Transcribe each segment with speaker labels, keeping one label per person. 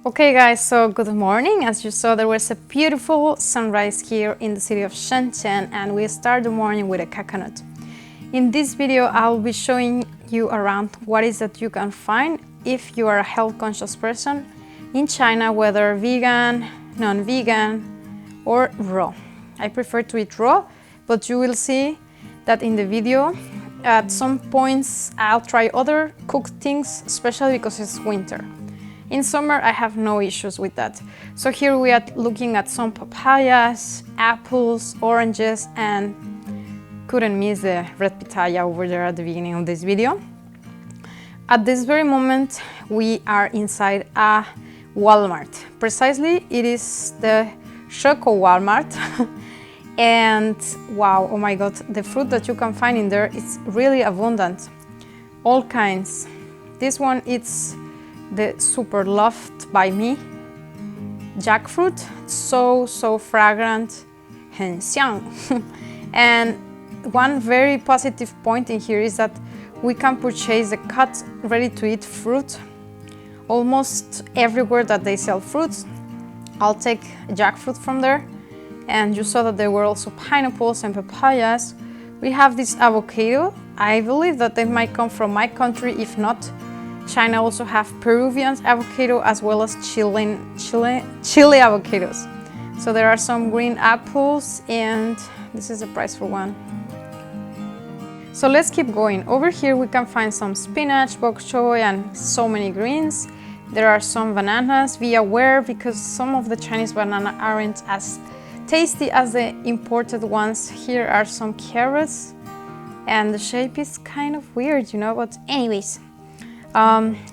Speaker 1: Okay guys, so good morning. As you saw, there was a beautiful sunrise here in the city of Shenzhen, and we start the morning with a coconut. In this video, I'll be showing you around what is that you can find if you are a health conscious person in China, whether vegan, non-vegan or raw. I prefer to eat raw, but you will see that in the video at some points I'll try other cooked things, especially because it's winter. In summer, I have no issues with that. So here we are looking at some papayas, apples, oranges, and couldn't miss the red pitaya over there at the beginning of this video. At this very moment, we are inside a Walmart. Precisely, it is the Choco Walmart. And wow, oh my God, the fruit that you can find in there is really abundant. All kinds. This one, it's the super loved by me jackfruit. So fragrant, 很香. And one very positive point in here is that we can purchase the cut ready to eat fruit almost everywhere that they sell fruits. I'll take jackfruit from there, and you saw that there were also pineapples and papayas. We have this avocado. I believe that they might come from my country. If not, China also have Peruvian avocado as well as Chile avocados. So there are some green apples, and this is the price for one. So let's keep going. Over here we can find some spinach, bok choy, and so many greens. There are some bananas. Be aware, because some of the Chinese bananas aren't as tasty as the imported ones. Here are some carrots, and the shape is kind of weird, you know, but anyways.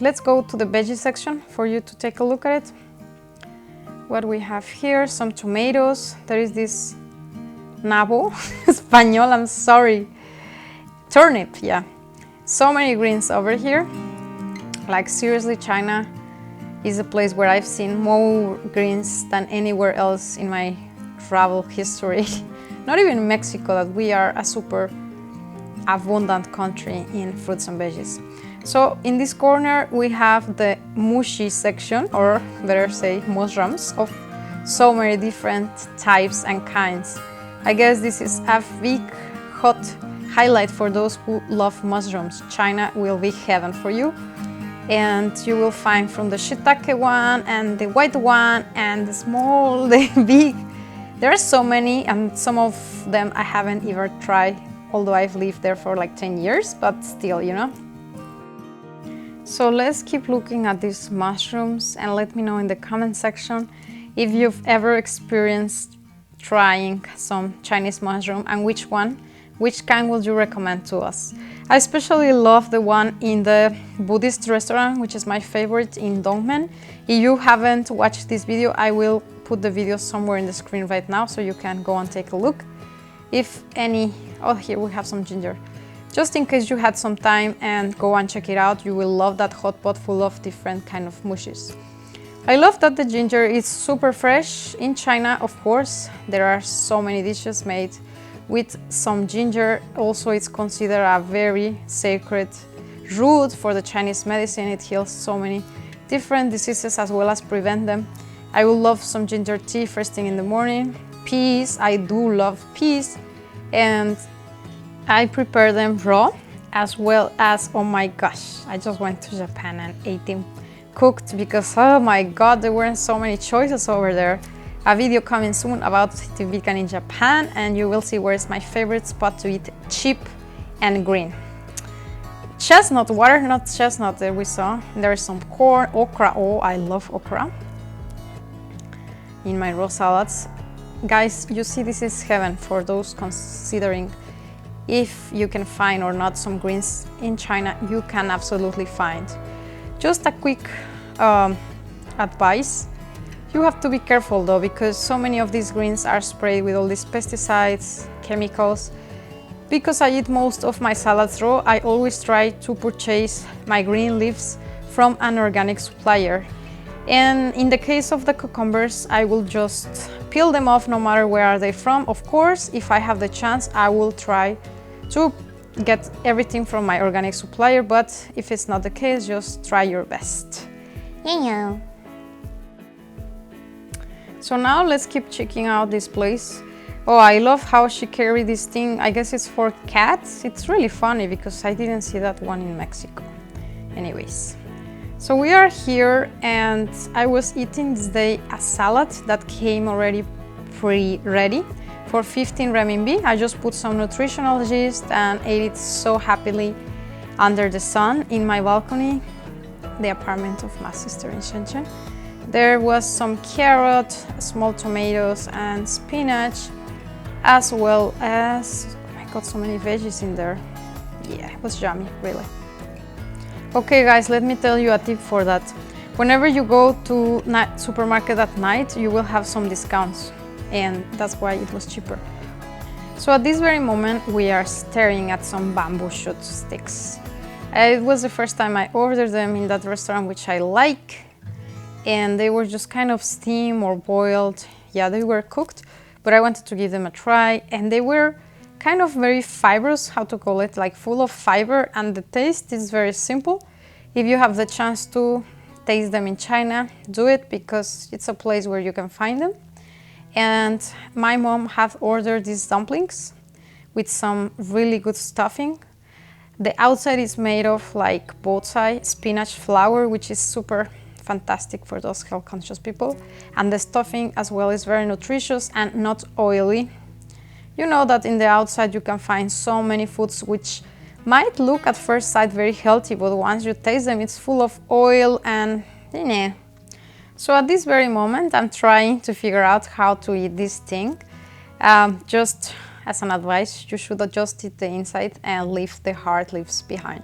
Speaker 1: Let's go to the veggie section for you to take a look at it. What we have here, some tomatoes. There is this nabo, español, I'm sorry. Turnip, yeah. So many greens over here. Like seriously, China is a place where I've seen more greens than anywhere else in my travel history. Not even Mexico, that we are a super abundant country in fruits and veggies. So in this corner we have the mushi section, or better say mushrooms, of so many different types and kinds. I guess this is a big hot highlight for those who love mushrooms. China will be heaven for you. And you will find from the shiitake one, and the white one, and the small, the big. There are so many, and some of them I haven't ever tried, although I've lived there for like 10 years, but still, you know. So let's keep looking at these mushrooms, and let me know in the comment section if you've ever experienced trying some Chinese mushroom, and which kind would you recommend to us? I especially love the one in the Buddhist restaurant, which is my favorite, in Dongmen. If you haven't watched this video, I will put the video somewhere in the screen right now, so you can go and take a look. If any, oh, here we have some ginger. Just in case you had some time, and go and check it out. You will love that hot pot full of different kind of mushies. I love that the ginger is super fresh. In China, of course, there are so many dishes made with some ginger. Also, it's considered a very sacred root for the Chinese medicine. It heals so many different diseases as well as prevent them. I will love some ginger tea first thing in the morning. Peas, I do love peas, and I prepare them raw, as well as, oh my gosh, I just went to Japan and ate them cooked, because oh my God, there weren't so many choices over there. A video coming soon about the vegan in Japan, and you will see where is my favorite spot to eat cheap and green. Chestnut, water-nut chestnut that we saw. There is some corn, okra. Oh, I love okra in my raw salads. Guys, you see, this is heaven for those considering if you can find or not some greens in China. You can absolutely find. Just a quick advice. You have to be careful though, because so many of these greens are sprayed with all these pesticides, chemicals. Because I eat most of my salads raw, I always try to purchase my green leaves from an organic supplier. And in the case of the cucumbers, I will just peel them off no matter where are they from. Of course, if I have the chance, I will try to get everything from my organic supplier, but if it's not the case, just try your best. Yeah. So now let's keep checking out this place. Oh, I love how she carried this thing. I guess it's for cats. It's really funny because I didn't see that one in Mexico. Anyways, so we are here and I was eating this day a salad that came already pre-ready for 15 renminbi. I just put some nutritional yeast and ate it so happily under the sun in my balcony, the apartment of my sister in Shenzhen. There was some carrot, small tomatoes and spinach, as well as, oh my god, so many veggies in there. Yeah, it was yummy, really. Okay guys, let me tell you a tip for that. Whenever you go to supermarket at night, you will have some discounts, and that's why it was cheaper. So at this very moment, we are staring at some bamboo shoot sticks. It was the first time I ordered them in that restaurant, which I like, and they were just kind of steamed or boiled. Yeah, they were cooked, but I wanted to give them a try, and they were kind of very fibrous, how to call it, like full of fiber, and the taste is very simple. If you have the chance to taste them in China, do it, because it's a place where you can find them. And my mom had ordered these dumplings with some really good stuffing. The outside is made of like bonsai spinach flour, which is super fantastic for those health conscious people, and the stuffing as well is very nutritious and not oily. You know that in the outside you can find so many foods which might look at first sight very healthy, but once you taste them it's full of oil and So at this very moment I'm trying to figure out how to eat this thing. Just as an advice, you should just eat the inside and leave the hard leaves behind.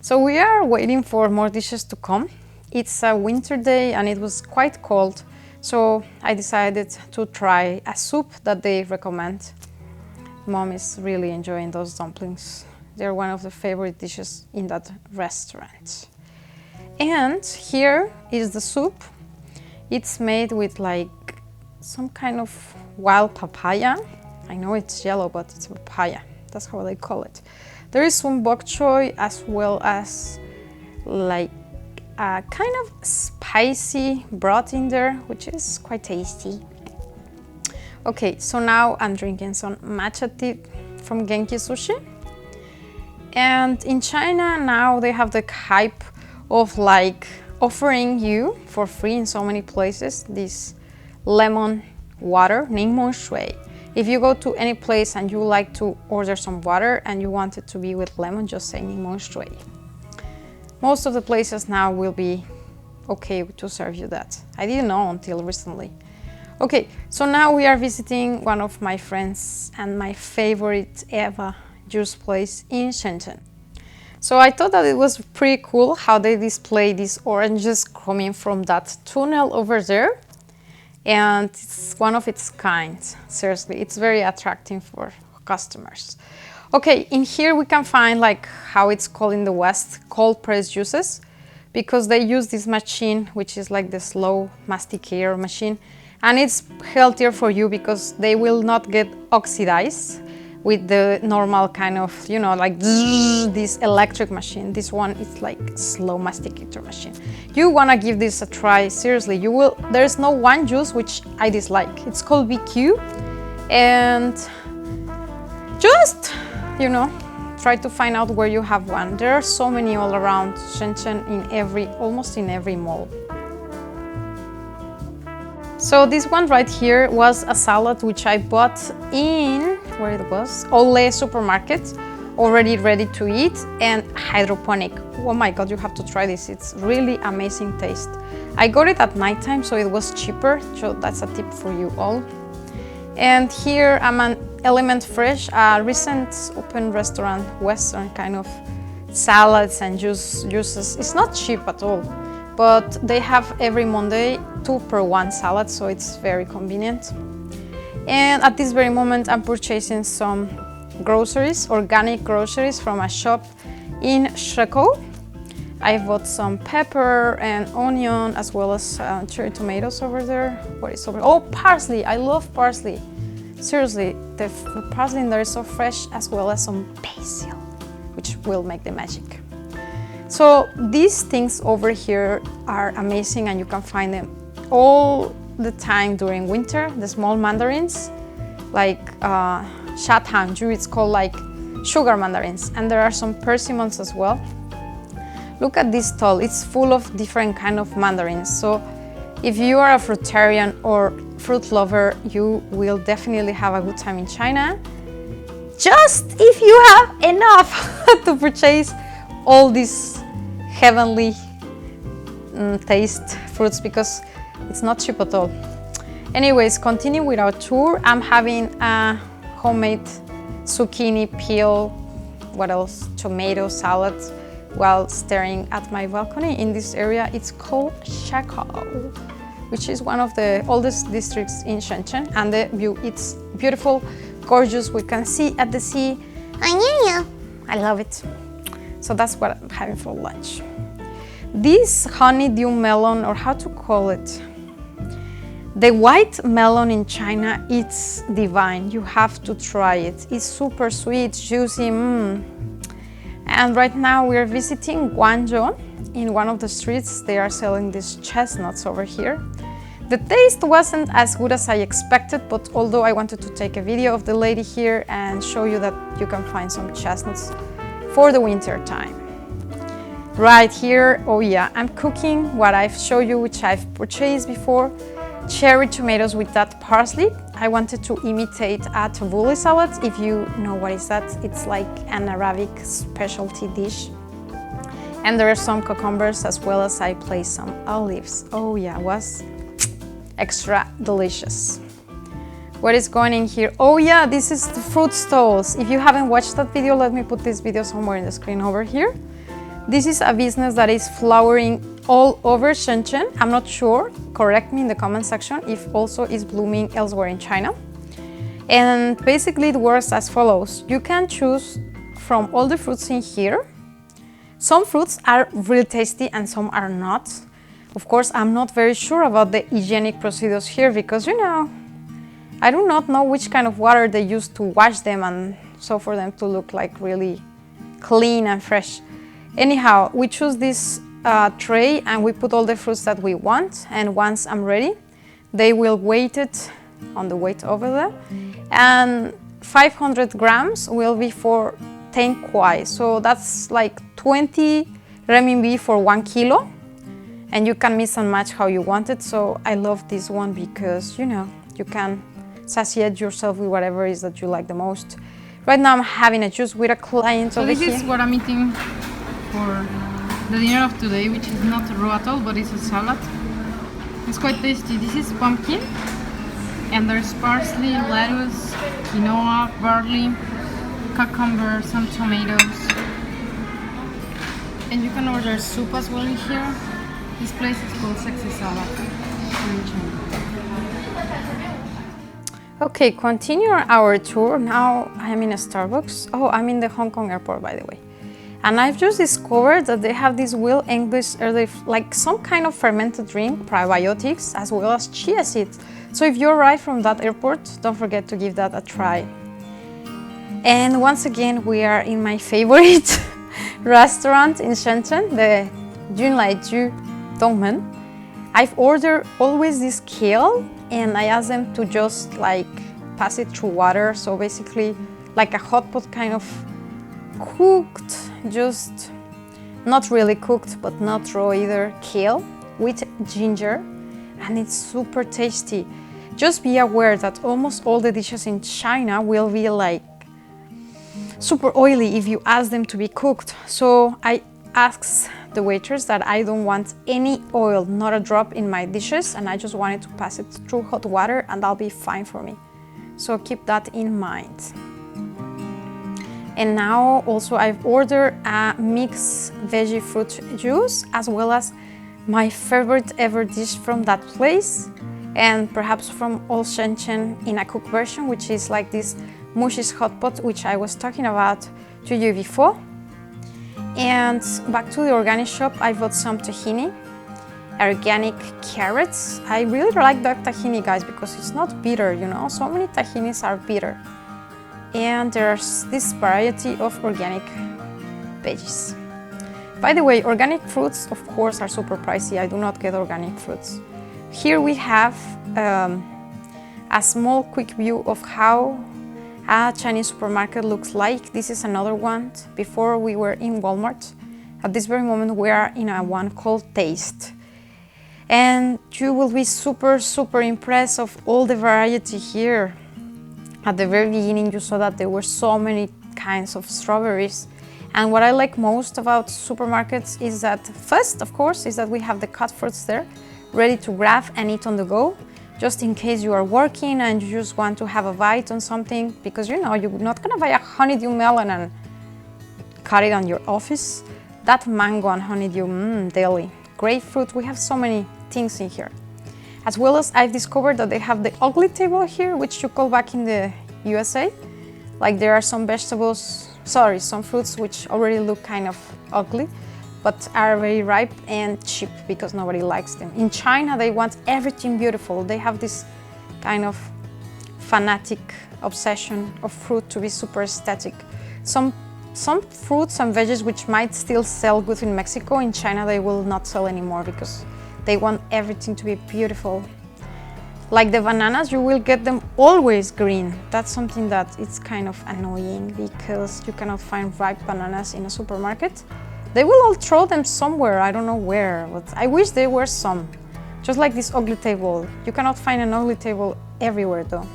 Speaker 1: So we are waiting for more dishes to come. It's a winter day and it was quite cold, so I decided to try a soup that they recommend. Mom is really enjoying those dumplings. They're one of the favorite dishes in that restaurant. And here is the soup. It's made with like some kind of wild papaya. I know it's yellow, but it's papaya. That's how they call it. There is some bok choy as well as like a kind of spicy broth in there, which is quite tasty. Okay, so now I'm drinking some matcha tea from Genki Sushi. And in China now they have the hype of like offering you for free in so many places this lemon water, Ningmon Shui. If you go to any place and you like to order some water and you want it to be with lemon, just say Ningmon Shui. Most of the places now will be okay to serve you that. I didn't know until recently. Okay, so now we are visiting one of my friends and my favorite Eva juice place in Shenzhen. So I thought that it was pretty cool how they display these oranges coming from that tunnel over there. And it's one of its kind. Seriously, it's very attractive for customers. Okay, in here we can find like how it's called in the West, cold press juices, because they use this machine, which is like the slow masticator machine, and it's healthier for you because they will not get oxidized with the normal kind of, you know, like this electric machine. This one is like slow masticator machine. You wanna give this a try, seriously. You will. There's no one juice which I dislike. It's called BQ, and just, you know, try to find out where you have one. There are so many all around Shenzhen in almost in every mall. So this one right here was a salad which I bought in, where it was, Ole supermarket, already ready to eat and hydroponic. Oh my god, you have to try this. It's really amazing taste. I got it at nighttime, so it was cheaper. So that's a tip for you all. And here I'm an Element Fresh, a recent open restaurant, Western kind of salads and juices. It's not cheap at all, but they have every Monday 2 per 1 salad, so it's very convenient. And at this very moment I'm purchasing some groceries, organic groceries from a shop in Shekou. I bought some pepper and onion as well as cherry tomatoes over there. What is over? Oh, parsley! I love parsley. Seriously, the parsley in there is so fresh, as well as some basil, which will make the magic. So these things over here are amazing, and you can find them all the time during winter, the small mandarins, like Shatangju, it's called like sugar mandarins, and there are some persimmons as well. Look at this stall, it's full of different kind of mandarins. So if you are a fruitarian or fruit lover, you will definitely have a good time in China. Just if you have enough to purchase all these heavenly taste fruits, because it's not cheap at all. Anyways, continue with our tour. I'm having a homemade zucchini peel, what else, tomato salad, while staring at my balcony in this area. It's called Shakao, which is one of the oldest districts in Shenzhen, and the view, it's beautiful, gorgeous. We can see at the sea. I love it. So that's what I'm having for lunch. This honeydew melon, or how to call it, the white melon in China, it's divine. You have to try it. It's super sweet, juicy. And right now we're visiting Guangzhou. In one of the streets, they are selling these chestnuts over here. The taste wasn't as good as I expected, but although I wanted to take a video of the lady here and show you that you can find some chestnuts for the winter time. Right here, oh yeah, I'm cooking what I've showed you, which I've purchased before. Cherry tomatoes with that parsley. I wanted to imitate a tabbouleh salad. If you know what is that, it's like an Arabic specialty dish. And there are some cucumbers, as well as I placed some olives. Oh yeah, it was extra delicious. What is going in here? Oh yeah, this is the fruit stalls. If you haven't watched that video, let me put this video somewhere in the screen over here. This is a business that is flowering all over Shenzhen. I'm not sure, correct me in the comment section if also is blooming elsewhere in China. And basically it works as follows. You can choose from all the fruits in here. Some fruits are really tasty and some are not. Of course, I'm not very sure about the hygienic procedures here because, you know, I do not know which kind of water they use to wash them and so for them to look like really clean and fresh. Anyhow, we choose this tray and we put all the fruits that we want, and once I'm ready, they will weight it on the weight over there, and 500 grams will be for 10 kuai, so that's like 20 renminbi for 1 kilo, and you can mix and match how you want it. So I love this one because, you know, you can satiate yourself with whatever it is that you like the most. Right now I'm having a juice with a client over here. So this is what I'm eating for the dinner of today, which is not raw at all, but it's a salad. It's quite tasty. This is pumpkin, and there's parsley, lettuce, quinoa, barley, cucumber, some tomatoes. And you can order soup as well in here. This place is called Sexy Salad. Okay, continue our tour. Now I'm in a Starbucks. Oh, I'm in the Hong Kong airport, by the way. And I've just discovered that they have this Wild English early, like some kind of fermented drink, probiotics, as well as chia seeds. So if you arrive from that airport, don't forget to give that a try. And once again, we are in my favorite restaurant in Shenzhen, the Junlaiju Dongmen. I've ordered always this kale, and I asked them to just like pass it through water. So basically like a hot pot kind of cooked, just not really cooked, but not raw either, kale with ginger, and it's super tasty. Just be aware that almost all the dishes in China will be like super oily if you ask them to be cooked. So I asked the waiters that I don't want any oil, not a drop in my dishes, and I just wanted to pass it through hot water and that'll be fine for me. So keep that in mind. And now also I've ordered a mixed veggie fruit juice, as well as my favorite ever dish from that place, and perhaps from all Shenzhen in a cooked version, which is like this Mushi's hot pot, which I was talking about to you before. And back to the organic shop, I bought some tahini, organic carrots. I really like that tahini, guys, because it's not bitter, you know, so many tahinis are bitter. And there's this variety of organic veggies. By the way, organic fruits, of course, are super pricey. I do not get organic fruits here we have a small quick view of how a Chinese supermarket looks like. This is another one. Before we were in Walmart. At this very moment we are in a one called Taste. And you will be super impressed of all the variety here. At the very beginning you saw that there were so many kinds of strawberries. And what I like most about supermarkets is that first, of course, is that we have the cut fruits there, ready to grab and eat on the go, just in case you are working and you just want to have a bite on something, because you know, you're not gonna buy a honeydew melon and cut it on your office. That mango and honeydew, daily. Grapefruit, we have so many things in here. As well as I've discovered that they have the ugly table here, which you call back in the USA. Like there are some vegetables, some fruits which already look kind of ugly, but are very ripe and cheap because nobody likes them. In China, they want everything beautiful. They have this kind of fanatic obsession of fruit to be super aesthetic. Some fruits and veggies which might still sell good in Mexico, in China they will not sell anymore because they want everything to be beautiful. Like the bananas, you will get them always green. That's something that it's kind of annoying because you cannot find ripe bananas in a supermarket. They will all throw them somewhere, I don't know where, but I wish there were some. Just like this ugly table. You cannot find an ugly table everywhere though.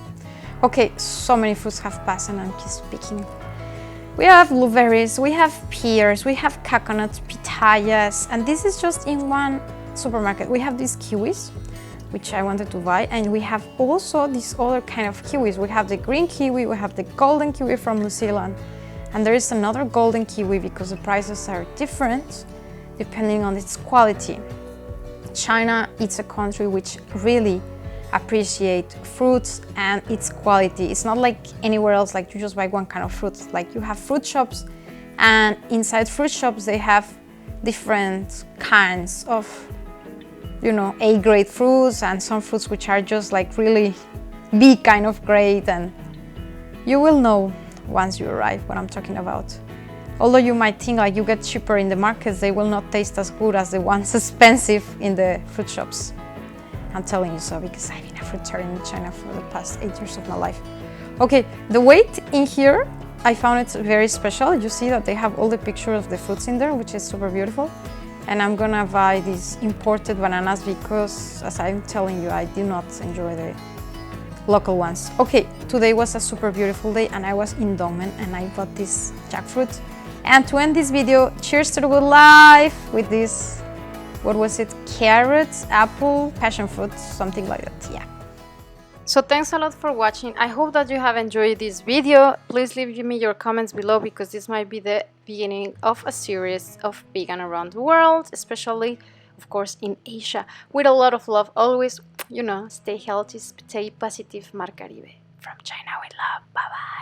Speaker 1: Okay, so many fruits have passed and I'm just speaking. We have blueberries, we have pears, we have coconuts, pitayas, and this is just in one supermarket. We have these kiwis, which I wanted to buy, and we have also this other kind of kiwis. We have the green kiwi, we have the golden kiwi from New Zealand, and there is another golden kiwi because the prices are different depending on its quality. China is a country which really appreciate fruits and its quality. It's not like anywhere else, like you just buy one kind of fruit. Like you have fruit shops, and inside fruit shops they have different kinds of, you know, A-grade fruits and some fruits which are just like really big kind of grade, and you will know once you arrive what I'm talking about. Although you might think like you get cheaper in the markets, they will not taste as good as the ones expensive in the fruit shops. I'm telling you so because I've been a fruitarian in China for the past 8 years of my life. Okay, the weight in here, I found it very special. You see that they have all the pictures of the fruits in there, which is super beautiful. And I'm gonna buy these imported bananas because, as I'm telling you, I do not enjoy the local ones. Okay, today was a super beautiful day and I was in Dongmen and I bought this jackfruit. And to end this video, cheers to the good life with this, what was it, carrots, apple, passion fruit, something like that, yeah. So thanks a lot for watching. I hope that you have enjoyed this video. Please leave me your comments below because this might be the beginning of a series of vegan around the world, especially, of course, in Asia. With a lot of love, always, you know, stay healthy, stay positive, Mar Caribe. From China with love, bye-bye.